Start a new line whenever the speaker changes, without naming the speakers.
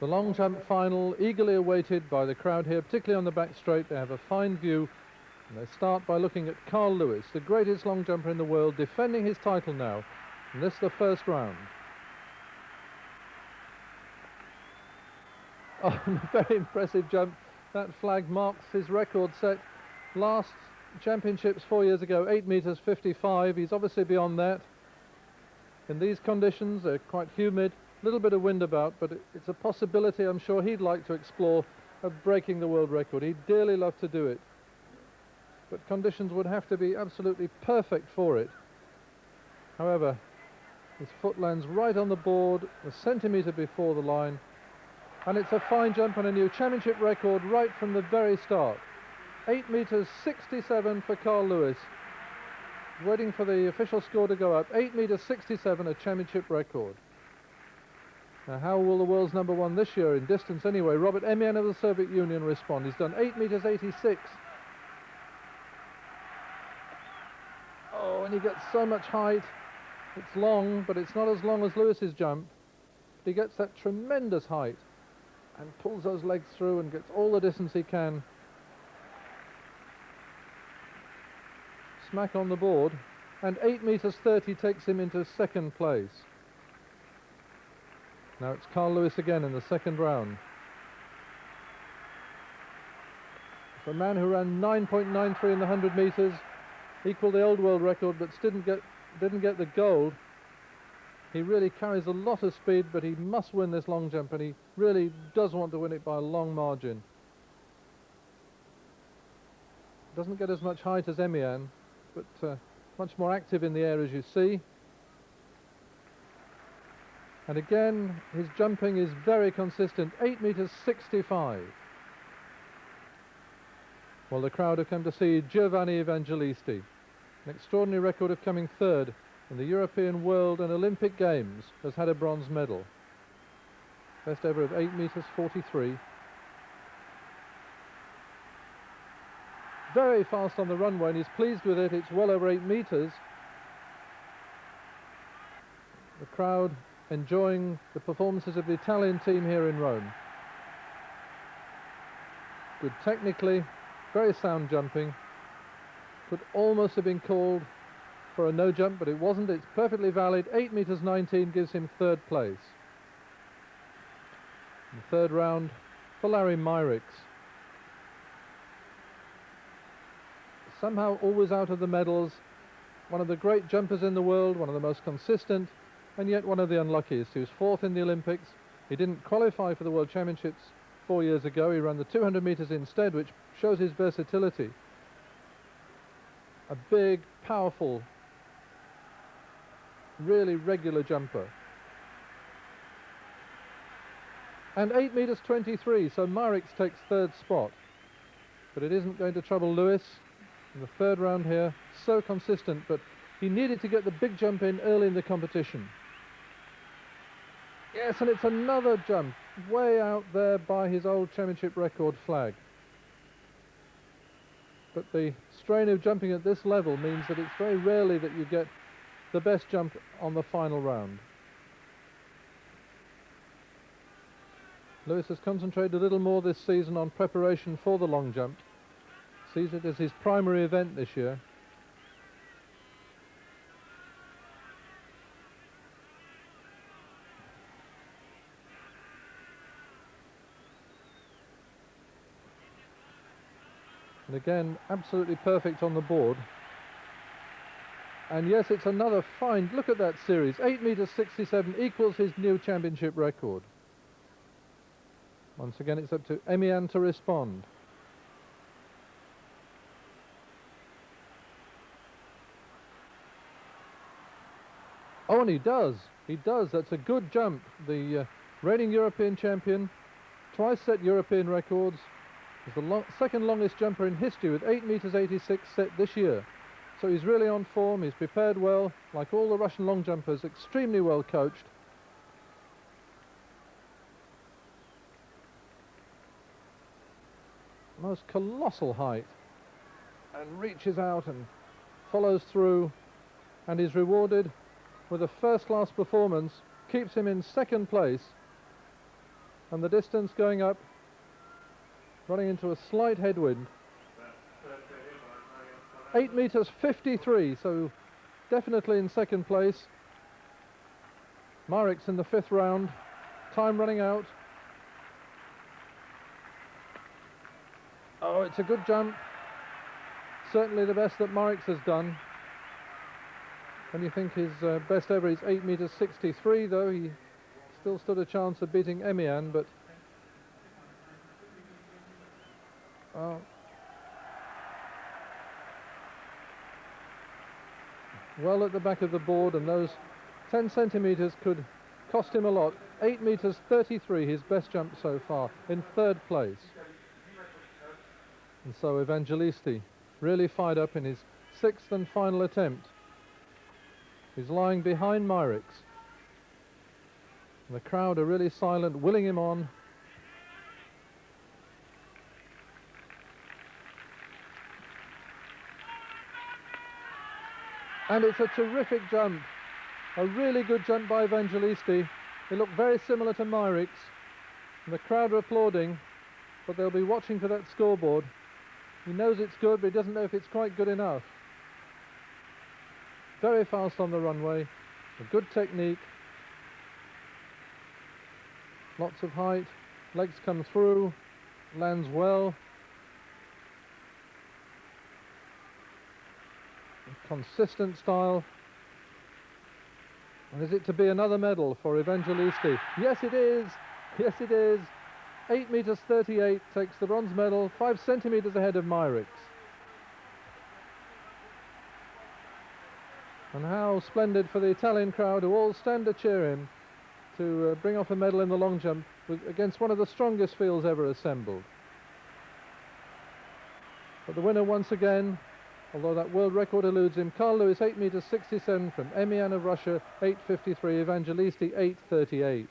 The long jump final, eagerly awaited by the crowd here, particularly on the back straight. They have a fine view, and they start by looking at Carl Lewis, the greatest long jumper in the world, defending his title now. And this is the first round. Oh, a very impressive jump. That flag marks his record set last championships 4 years ago, 8 meters 55. He's obviously beyond that. In these conditions, they're quite humid, a little bit of wind about, but it's a possibility I'm sure he'd like to explore of breaking the world record. He'd dearly love to do it. But conditions would have to be absolutely perfect for it. However, his foot lands right on the board, a centimetre before the line, and it's a fine jump and a new championship record right from the very start. 8 meters 67 for Carl Lewis. Waiting for the official score to go up. 8 meters 67, a championship record. Now, how will the world's number one this year in distance anyway, Robert Emian of the Soviet Union, respond? He's done 8 meters 86. Oh, and he gets so much height. It's long, but it's not as long as Lewis's jump. He gets that tremendous height and pulls those legs through and gets all the distance he can. Smack on the board, and 8 meters 30 takes him into second place. Now it's Carl Lewis again in the second round. It's a man who ran 9.93 in the 100 meters, equaled the old world record, but didn't get the gold. He really carries a lot of speed, but he must win this long jump, and he really does want to win it by a long margin. Doesn't get as much height as Emian, but much more active in the air, as you see. And again, his jumping is very consistent, 8 meters 65. Well, the crowd have come to see Giovanni Evangelisti, an extraordinary record of coming third in the European, World and Olympic Games, has had a bronze medal. Best ever of 8 meters 43. Very fast on the runway, and he's pleased with it. It's well over 8 meters. The crowd enjoying the performances of the Italian team here in Rome. Good technically, very sound jumping. Could almost have been called for a no jump, but it wasn't. It's perfectly valid. 8 meters 19 gives him third place. In the third round for Larry Myrickx. Somehow always out of the medals. One of the great jumpers in the world, one of the most consistent, and yet one of the unluckiest. He was fourth in the Olympics. He didn't qualify for the World Championships 4 years ago. He ran the 200 meters instead, which shows his versatility. A big, powerful, really regular jumper. And 8 meters 23, so Myrickx takes third spot. But it isn't going to trouble Lewis in the third round here. So consistent, but he needed to get the big jump in early in the competition. Yes, and it's another jump, way out there by his old championship record flag. But the strain of jumping at this level means that it's very rarely that you get the best jump on the final round. Lewis has concentrated a little more this season on preparation for the long jump. Sees it as his primary event this year. And again, absolutely perfect on the board. And yes, it's another fine, look at that series. 8 meters 67 equals his new championship record. Once again, it's up to Emian to respond. Oh, and he does. That's a good jump. The reigning European champion, twice set European records, is the second longest jumper in history with 8 meters 86 set this year. So he's really on form, he's prepared well, like all the Russian long jumpers, extremely well coached. Most colossal height, and reaches out and follows through, and is rewarded with a first-class performance, keeps him in second place And the distance going up, running into a slight headwind. 8 meters 53, so definitely in second place. Myrick's in the 5th round. Time running out. Oh, it's a good jump. Certainly the best that Myrick's has done. And you think his best ever is 8 meters 63, though he still stood a chance of beating Emian, but well at the back of the board, and those 10 centimeters could cost him a lot. 8 meters 33, his best jump so far, in 3rd place. And so Evangelisti really fired up in his 6th and final attempt. He's lying behind Myrick's. And the crowd are really silent, willing him on. And it's a terrific jump. A really good jump by Evangelisti. It looked very similar to Myrick's. And the crowd are applauding, but they'll be watching for that scoreboard. He knows it's good, but he doesn't know if it's quite good enough. Very fast on the runway. A good technique. Lots of height. Legs come through. Lands well. Consistent style. And is it to be another medal for Evangelisti? Yes, it is. Yes, it is. 8 meters 38 takes the bronze medal, 5 centimeters ahead of Myrick's. And how splendid for the Italian crowd, who all stand to cheer him, to bring off a medal in the long jump against one of the strongest fields ever assembled. But the winner once again, although that world record eludes him, Carl Lewis, 8 meters 67 from Emian of Russia, 8:53, Evangelisti 8:38.